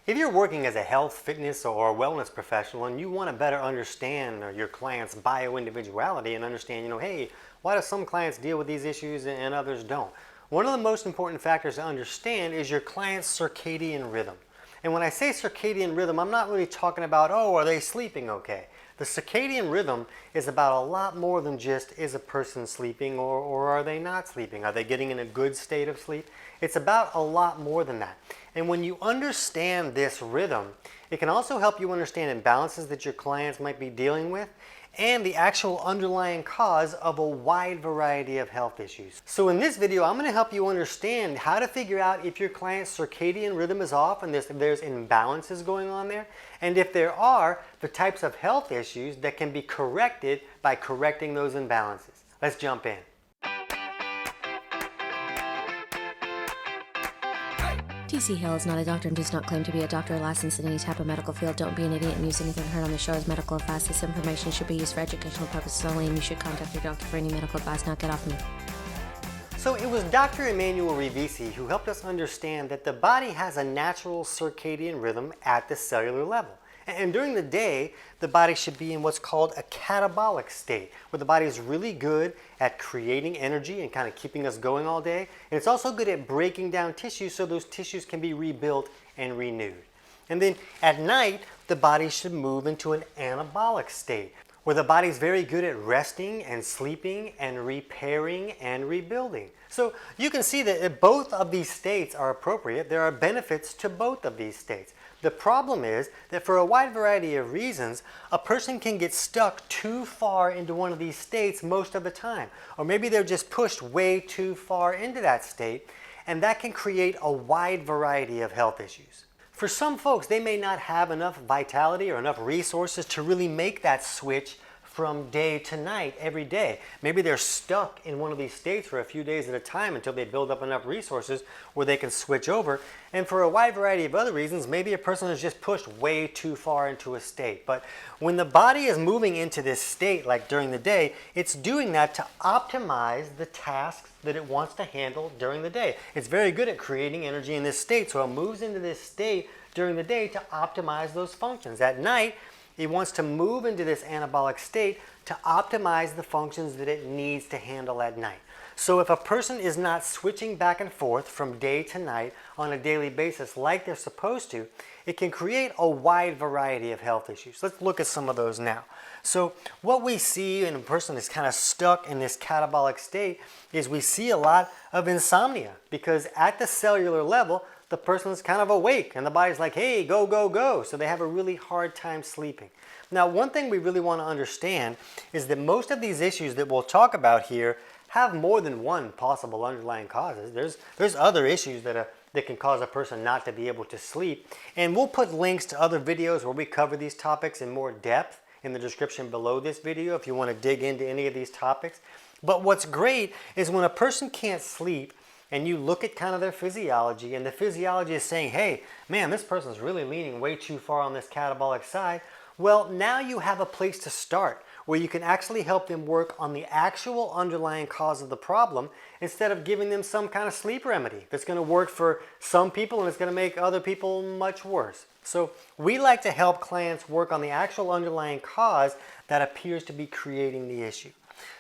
If you're working as a health, fitness, or wellness professional and you want to better understand your client's bio-individuality and understand, hey, why do some clients deal with these issues and others don't? One of the most important factors to understand is your client's circadian rhythm. And when I say circadian rhythm, I'm not really talking about, oh, are they sleeping okay? The circadian rhythm is about a lot more than just, is a person sleeping or are they not sleeping? Are they getting in a good state of sleep? It's about a lot more than that. And when you understand this rhythm, it can also help you understand imbalances that your clients might be dealing with and the actual underlying cause of a wide variety of health issues. So in this video, I'm going to help you understand how to figure out if your client's circadian rhythm is off and there's imbalances going on there, and if there are, the types of health issues that can be corrected by correcting those imbalances. Let's jump in. TC Hale is not a doctor and does not claim to be a doctor or licensed in any type of medical field. Don't be an idiot and use anything heard on the show as medical advice. This information should be used for educational purposes only, and you should contact your doctor for any medical advice. Now get off me. So it was Dr. Emanuel Rivisi who helped us understand that the body has a natural circadian rhythm at the cellular level. And during the day, the body should be in what's called a catabolic state, where the body is really good at creating energy and kind of keeping us going all day. And it's also good at breaking down tissues so those tissues can be rebuilt and renewed. And then at night, the body should move into an anabolic state, where the body's very good at resting and sleeping and repairing and rebuilding. So you can see that both of these states are appropriate. There are benefits to both of these states. The problem is that for a wide variety of reasons, a person can get stuck too far into one of these states most of the time. Or maybe they're just pushed way too far into that state, and that can create a wide variety of health issues. For some folks, they may not have enough vitality or enough resources to really make that switch from day to night every day. Maybe they're stuck in one of these states for a few days at a time until they build up enough resources where they can switch over. And for a wide variety of other reasons, maybe a person is just pushed way too far into a state. But when the body is moving into this state, like during the day, it's doing that to optimize the tasks that it wants to handle during the day. It's very good at creating energy in this state, so it moves into this state during the day to optimize those functions. At night, it wants to move into this anabolic state to optimize the functions that it needs to handle at night. So if a person is not switching back and forth from day to night on a daily basis like they're supposed to, it can create a wide variety of health issues. Let's look at some of those now. So what we see in a person is kind of stuck in this catabolic state is we see a lot of insomnia, because at the cellular level, the person's kind of awake and the body's like, hey, go, go, go. So they have a really hard time sleeping. Now, one thing we really want to understand is that most of these issues that we'll talk about here have more than one possible underlying causes. There's other issues that can cause a person not to be able to sleep. And we'll put links to other videos where we cover these topics in more depth in the description below this video if you want to dig into any of these topics. But what's great is when a person can't sleep, and you look at kind of their physiology, and the physiology is saying, hey, man, this person's really leaning way too far on this catabolic side. Well, now you have a place to start where you can actually help them work on the actual underlying cause of the problem instead of giving them some kind of sleep remedy that's going to work for some people and it's going to make other people much worse. So we like to help clients work on the actual underlying cause that appears to be creating the issue.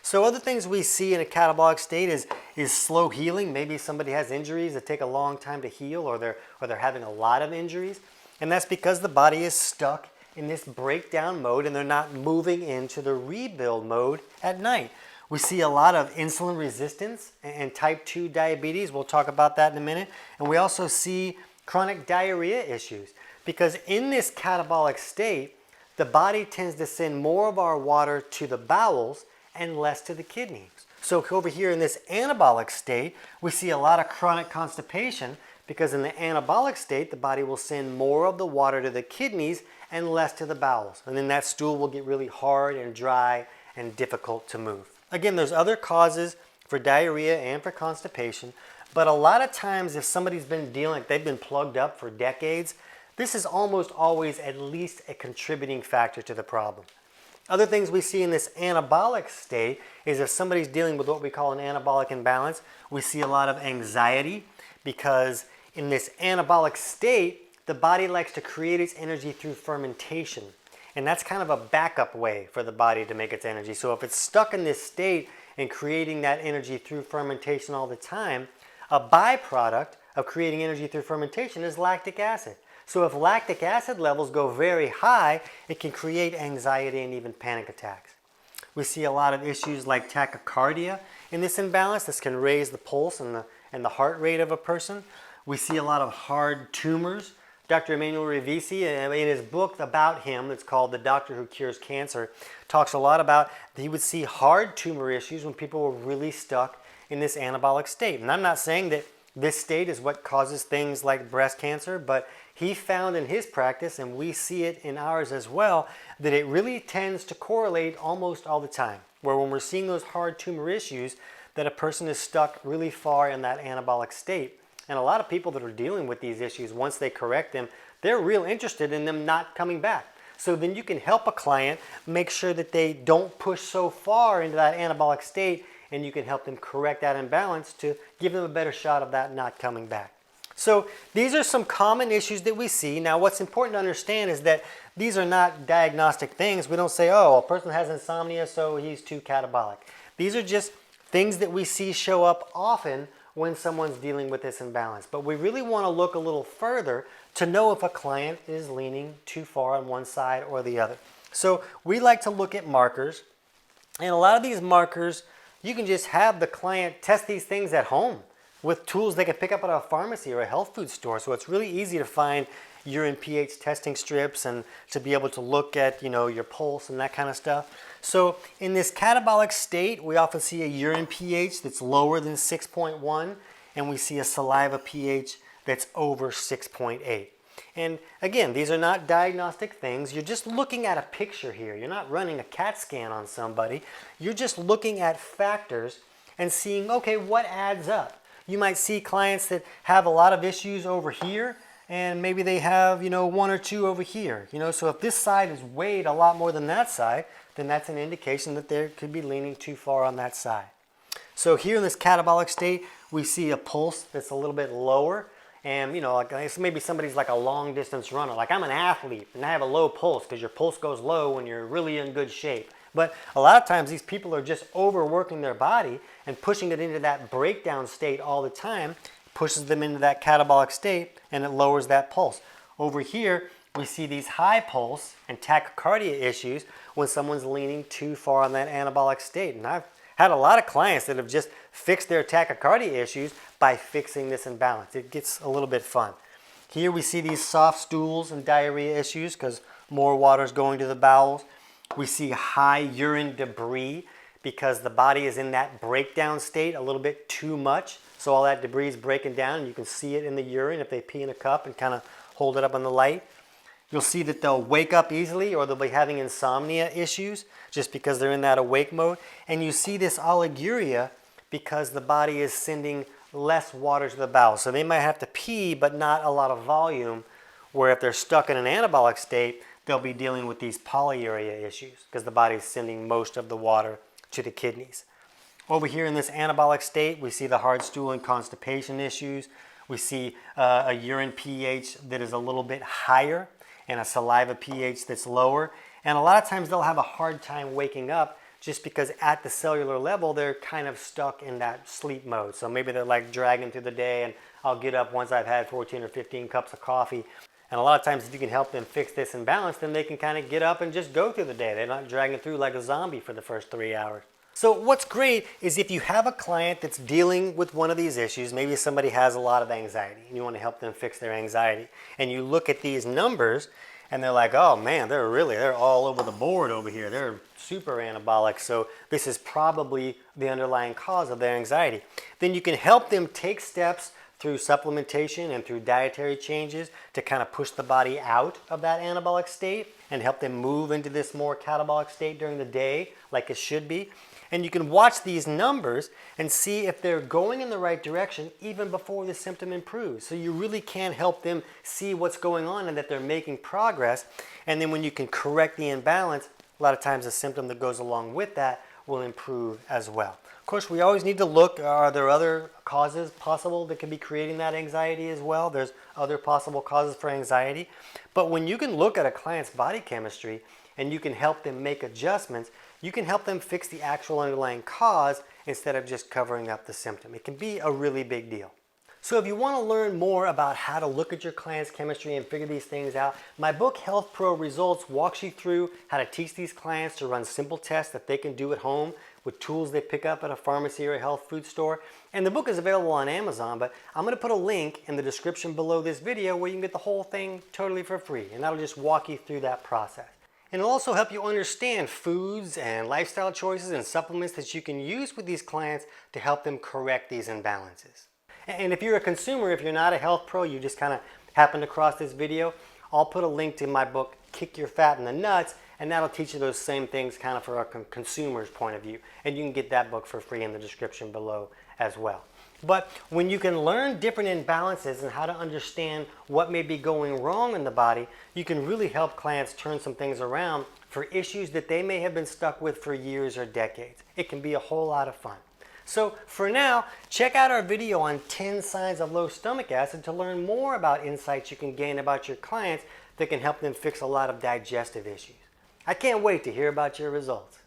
So other things we see in a catabolic state is slow healing. Maybe somebody has injuries that take a long time to heal, or they're having a lot of injuries. And that's because the body is stuck in this breakdown mode and they're not moving into the rebuild mode at night. We see a lot of insulin resistance and type 2 diabetes. We'll talk about that in a minute. And we also see chronic diarrhea issues, because in this catabolic state, the body tends to send more of our water to the bowels and less to the kidneys. So over here in this anabolic state, we see a lot of chronic constipation, because in the anabolic state, the body will send more of the water to the kidneys and less to the bowels. And then that stool will get really hard and dry and difficult to move. Again, there's other causes for diarrhea and for constipation, but a lot of times if somebody's been dealing, they've been plugged up for decades, this is almost always at least a contributing factor to the problem. Other things we see in this anabolic state is if somebody's dealing with what we call an anabolic imbalance, we see a lot of anxiety, because in this anabolic state, the body likes to create its energy through fermentation. And that's kind of a backup way for the body to make its energy. So if it's stuck in this state and creating that energy through fermentation all the time, a byproduct of creating energy through fermentation is lactic acid. So if lactic acid levels go very high, it can create anxiety and even panic attacks. We see a lot of issues like tachycardia in this imbalance. This can raise the pulse and the heart rate of a person. We see a lot of hard tumors. Dr. Emmanuel Rivisi, in his book about him, that's called The Doctor Who Cures Cancer, talks a lot about he would see hard tumor issues when people were really stuck in this anabolic state. And I'm not saying that this state is what causes things like breast cancer, but he found in his practice, and we see it in ours as well, that it really tends to correlate almost all the time. Where when we're seeing those hard tumor issues, that a person is stuck really far in that anabolic state. And a lot of people that are dealing with these issues, once they correct them, they're real interested in them not coming back. So then you can help a client make sure that they don't push so far into that anabolic state, and you can help them correct that imbalance to give them a better shot of that not coming back. So these are some common issues that we see. Now what's important to understand is that these are not diagnostic things. We don't say, oh, a person has insomnia, so he's too catabolic. These are just things that we see show up often when someone's dealing with this imbalance. But we really want to look a little further to know if a client is leaning too far on one side or the other. So we like to look at markers, and a lot of these markers, you can just have the client test these things at home with tools they can pick up at a pharmacy or a health food store. So it's really easy to find urine pH testing strips and to be able to look at, your pulse and that kind of stuff. So in this catabolic state, we often see a urine pH that's lower than 6.1, and we see a saliva pH that's over 6.8. And again, these are not diagnostic things. You're just looking at a picture here. You're not running a CAT scan on somebody. You're just looking at factors and seeing, okay, what adds up? You might see clients that have a lot of issues over here, and maybe they have, one or two over here. So if this side is weighed a lot more than that side, then that's an indication that they could be leaning too far on that side. So here in this catabolic state, we see a pulse that's a little bit lower. And, like maybe somebody's like a long distance runner. Like I'm an athlete and I have a low pulse, because your pulse goes low when you're really in good shape. But a lot of times these people are just overworking their body and pushing it into that breakdown state all the time, pushes them into that catabolic state, and it lowers that pulse. Over here, we see these high pulse and tachycardia issues when someone's leaning too far on that anabolic state. And I've had a lot of clients that have just fixed their tachycardia issues by fixing this imbalance. It gets a little bit fun. Here we see these soft stools and diarrhea issues because more water is going to the bowels. We see high urine debris because the body is in that breakdown state a little bit too much. So all that debris is breaking down, and you can see it in the urine if they pee in a cup and kind of hold it up in the light. You'll see that they'll wake up easily, or they'll be having insomnia issues just because they're in that awake mode. And you see this oliguria because the body is sending less water to the bowel. So they might have to pee, but not a lot of volume, where if they're stuck in an anabolic state, they'll be dealing with these polyuria issues because the body is sending most of the water to the kidneys. Over here in this anabolic state, we see the hard stool and constipation issues. We see a urine pH that is a little bit higher and a saliva pH that's lower. And a lot of times they'll have a hard time waking up just because at the cellular level, they're kind of stuck in that sleep mode. So maybe they're like dragging through the day, and I'll get up once I've had 14 or 15 cups of coffee. And a lot of times if you can help them fix this imbalance, then they can kind of get up and just go through the day. They're not dragging through like a zombie for the first 3 hours. So what's great is if you have a client that's dealing with one of these issues, maybe somebody has a lot of anxiety and you want to help them fix their anxiety, and you look at these numbers and they're like, oh man, they're all over the board over here. They're super anabolic, so this is probably the underlying cause of their anxiety. Then you can help them take steps through supplementation and through dietary changes to kind of push the body out of that anabolic state and help them move into this more catabolic state during the day like it should be. And you can watch these numbers and see if they're going in the right direction even before the symptom improves. So you really can help them see what's going on and that they're making progress. And then when you can correct the imbalance, a lot of times the symptom that goes along with that will improve as well. Of course, we always need to look, are there other causes possible that could be creating that anxiety as well? There's other possible causes for anxiety. But when you can look at a client's body chemistry and you can help them make adjustments, you can help them fix the actual underlying cause instead of just covering up the symptom. It can be a really big deal. So if you want to learn more about how to look at your client's chemistry and figure these things out, my book Health Pro Results walks you through how to teach these clients to run simple tests that they can do at home with tools they pick up at a pharmacy or a health food store. And the book is available on Amazon, but I'm going to put a link in the description below this video where you can get the whole thing totally for free, and that'll just walk you through that process. And it'll also help you understand foods and lifestyle choices and supplements that you can use with these clients to help them correct these imbalances. And if you're a consumer, if you're not a health pro, you just kind of happened across this video, I'll put a link to my book, Kick Your Fat in the Nuts, and that'll teach you those same things kind of for a consumer's point of view. And you can get that book for free in the description below as well. But when you can learn different imbalances and how to understand what may be going wrong in the body, you can really help clients turn some things around for issues that they may have been stuck with for years or decades. It can be a whole lot of fun. So for now, check out our video on 10 signs of low stomach acid to learn more about insights you can gain about your clients that can help them fix a lot of digestive issues. I can't wait to hear about your results.